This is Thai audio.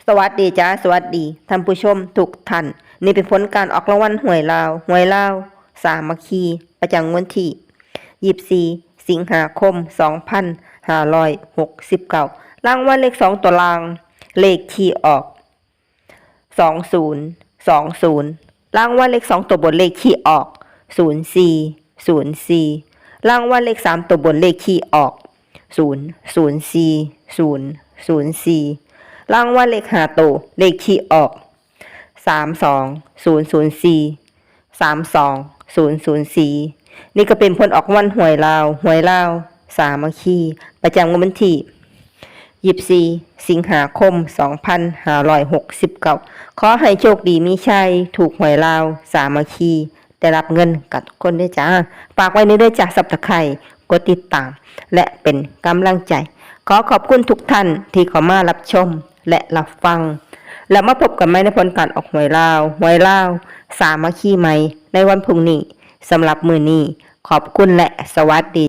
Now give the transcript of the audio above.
สวัสดีจ้าสวัสดีท่านผู้ชมทุกท่านนี่เป็นผลการออกรางวัลหวยลาวสามัคคีประจำวันที่24สิงหาคม2569รางวัลเลข2ตัวล่างเลขที่ออก2020รางวัลเลข2ตัวบนเลขที่ออก0404รางวัลเลข3ตัวบนเลขที่ออก004004รางวัลเลข5ตัวเลขที่ออก32004นี่ก็เป็นผลออกวันหวยลาวสามัคคีประจำวันที่24สิงหาคม2569ขอให้โชคดีมีชัยถูกหวยลาวสามัคคีได้รับเงินกับคนด้วยจ้าฝากไว้ในด้วยจ้าสับตะไคร่กดติดตามและเป็นกำลังใจขอขอบคุณทุกท่านที่เข้ามารับชมและรับฟังแล้วมาพบกันใหม่ในผลการออกหวยลาวสามัคคีใหม่ในวันพรุ่งนี้สำหรับมื้อนี้ขอบคุณและสวัสดี